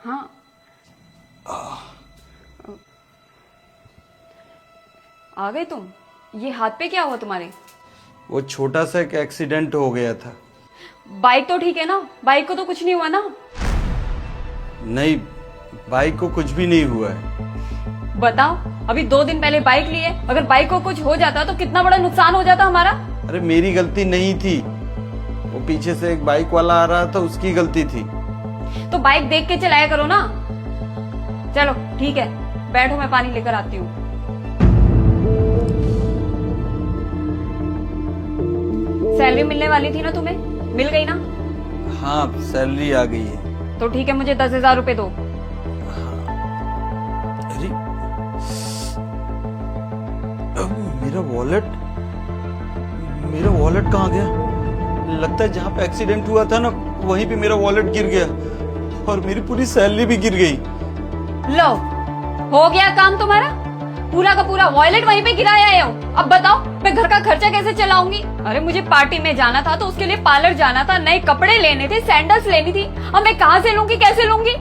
हाँ। आ गए तुम? ये हाथ पे क्या हुआ तुम्हारे? वो छोटा सा एक एक्सीडेंट हो गया था। बाइक तो ठीक है ना? बाइक को तो कुछ नहीं हुआ ना? नहीं, बाइक को कुछ भी नहीं हुआ है। बताओ, अभी 2 दिन पहले बाइक ली है, अगर बाइक को कुछ हो जाता तो कितना बड़ा नुकसान हो जाता हमारा। अरे मेरी गलती नहीं थी, वो पीछे से एक बाइक वाला आ रहा था, उसकी गलती थी। तो बाइक देख के चलाया करो ना। चलो ठीक है, बैठो, मैं पानी लेकर आती हूँ। सैलरी मिलने वाली थी ना तुम्हें? मिल गई ना? हाँ, सैलरी आ गई है। तो ठीक है, मुझे 10,000 रुपए दो। अरे मेरा वॉलेट, मेरा वॉलेट कहाँ गया? लगता है जहाँ पे एक्सीडेंट हुआ था ना, वहीं पे मेरा वॉलेट गिर गया और मेरी पूरी सैलरी भी गिर गई। लो, हो गया काम तुम्हारा। पूरा का पूरा वॉलेट वहीं पे गिराया आए हो। अब बताओ मैं घर का खर्चा कैसे चलाऊंगी? अरे मुझे पार्टी में जाना था तो उसके लिए पार्लर जाना था, नए कपड़े लेने थे, सैंडल्स लेनी थी। अब मैं कहाँ से लूंगी, कैसे लूंगी?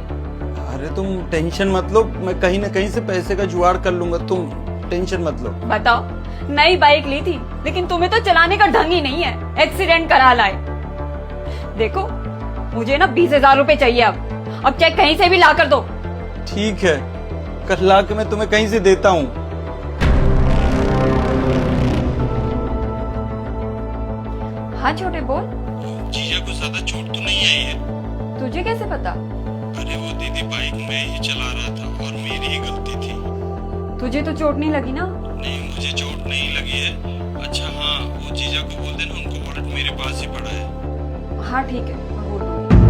अरे तुम टेंशन मत लो, मैं कहीं ना कहीं से पैसे का जुगाड़ कर लूंगा, तुम टेंशन मत लो। बताओ, नई बाइक ली थी लेकिन तुम्हें तो चलाने का ढंग ही नहीं है, एक्सीडेंट करा लाए। देखो, मुझे ना 20,000 रुपए चाहिए अब क्या कहीं से भी ला कर दो। ठीक है, कल ला के मैं तुम्हें कहीं से देता हूँ। हाँ छोटे, बोल। जीजा को ज्यादा चोट तो नहीं आई है? तुझे कैसे पता? अरे वो दीदी बाइक मैं ही चला रहा था और मेरी ही गलती थी। तुझे तो चोट नहीं लगी ना? नहीं, मुझे चोट नहीं लगी है। अच्छा हाँ, वो जीजा को बोल देना, उनको वॉलेट मेरे पास ही पड़ा है। हाँ ठीक है, मैं बोल दूंगी।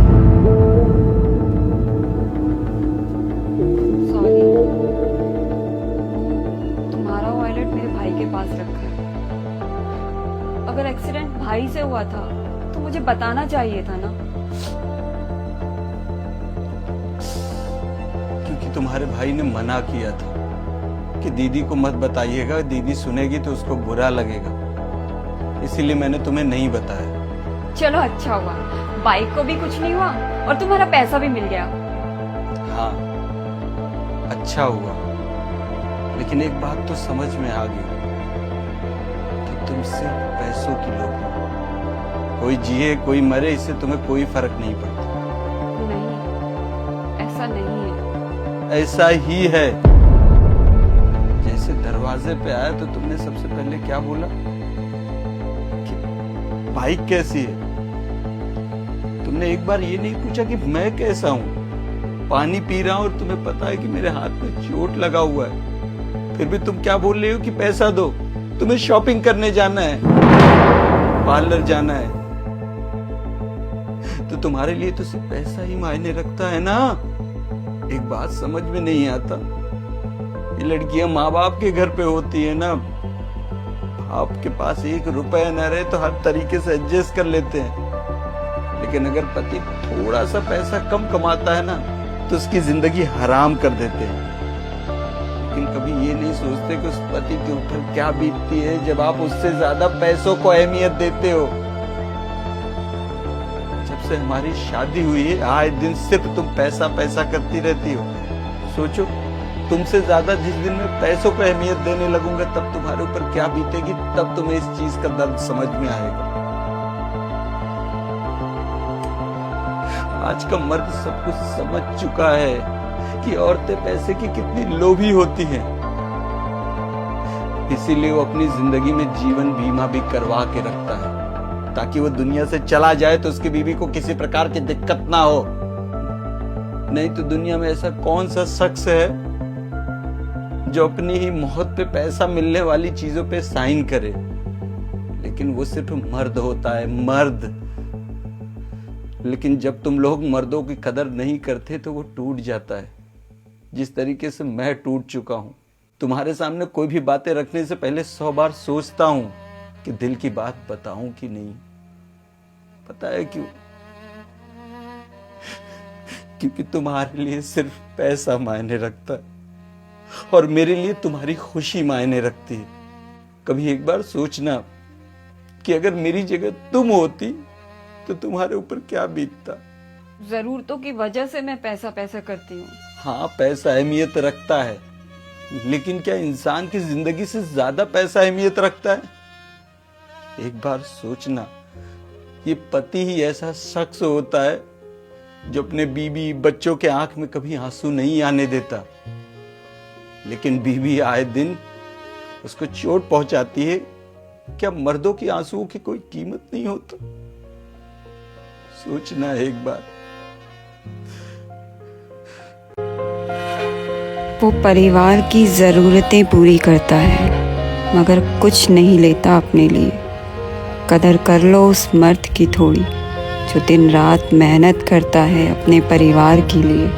सॉरी, तुम्हारा वॉलेट मेरे भाई के पास रखा है। अगर एक्सीडेंट भाई से हुआ था तो मुझे बताना चाहिए था ना। क्योंकि तुम्हारे भाई ने मना किया था कि दीदी को मत बताइएगा, दीदी सुनेगी तो उसको बुरा लगेगा, इसीलिए मैंने तुम्हें नहीं बताया। चलो अच्छा हुआ, बाइक को भी कुछ नहीं हुआ और तुम्हारा पैसा भी मिल गया। हाँ, अच्छा हुआ, लेकिन एक बात तो समझ में आ गई कि तुम सिर्फ पैसों की लोग हो। कोई जिए कोई मरे, इससे तुम्हें कोई फर्क नहीं पड़ता। नहीं, ऐसा नहीं है। ऐसा ही है। जैसे दरवाजे पे आया तो तुमने सबसे पहले क्या बोला कि बाइक कैसी है? तुमने एक बार ये नहीं पूछा कि मैं कैसा हूं? पानी पी रहा हूं और तुम्हें पता है कि मेरे हाथ में चोट लगा हुआ है, फिर भी तुम क्या बोल रहे हो कि पैसा दो। तुम्हें शॉपिंग करने जाना है, पार्लर जाना है, तो तुम्हारे लिए तो सिर्फ पैसा ही मायने रखता है ना। एक बात समझ में नहीं आता, ये लड़कियां माँ बाप के घर पे होती है ना, आपके पास 1 रुपया न रहे तो हर तरीके से एडजस्ट कर लेते हैं, लेकिन अगर पति थोड़ा सा पैसा कम कमाता है ना तो उसकी जिंदगी हराम कर देते हैं। लेकिन कभी ये नहीं सोचते कि उस पति के ऊपर क्या बीतती है जब आप उससे ज्यादा पैसों को अहमियत देते हो। जब से हमारी शादी हुई है, आए दिन सिर्फ तुम पैसा पैसा करती रहती हो। सोचो, तुमसे ज्यादा जिस दिन मैं पैसों को अहमियत देने लगूंगा तब तुम्हारे ऊपर क्या बीतेगी, तब तुम्हें इस चीज का दर्द समझ में आएगा। आज का मर्द सब कुछ समझ चुका है कि औरतें पैसे की कितनी लोभी होती हैं, इसीलिए वो अपनी जिंदगी में जीवन बीमा भी करवा के रखता है ताकि वो दुनिया से चला जाए तो उसकी बीवी को किसी प्रकार की दिक्कत ना हो। नहीं तो दुनिया में ऐसा कौन सा शख्स है जो अपनी ही मौत पे पैसा मिलने वाली चीजों पे साइन करे? लेकिन वो सिर्फ मर्द होता है, मर्द। लेकिन जब तुम लोग मर्दों की कदर नहीं करते तो वो टूट जाता है, जिस तरीके से मैं टूट चुका हूं। तुम्हारे सामने कोई भी बातें रखने से पहले 100 बार सोचता हूं कि दिल की बात बताऊं कि नहीं। पता है क्यों? क्योंकि तुम्हारे लिए सिर्फ पैसा मायने रखता है और मेरे लिए तुम्हारी खुशी मायने रखती है। कभी एक बार सोचना कि अगर मेरी जगह तुम होती तो तुम्हारे ऊपर क्या बीतता। जरूरतों की वजह से मैं पैसा पैसा करती हूँ। हाँ, पैसा अहमियत रखता है, लेकिन क्या इंसान की जिंदगी से ज्यादा पैसा अहमियत रखता है? एक बार सोचना, ये पति ही ऐसा शख्स होता है जो अपने बीवी बच्चों के आंख में कभी आंसू नहीं आने देता, लेकिन बीवी आए दिन उसको चोट पहुंचाती है। क्या मर्दों की आंसुओं की कोई कीमत नहीं होती? सोचना एक बार। वो परिवार की ज़रूरतें पूरी करता है मगर कुछ नहीं लेता अपने लिए। कदर कर लो उस मर्द की थोड़ी जो दिन रात मेहनत करता है अपने परिवार के लिए।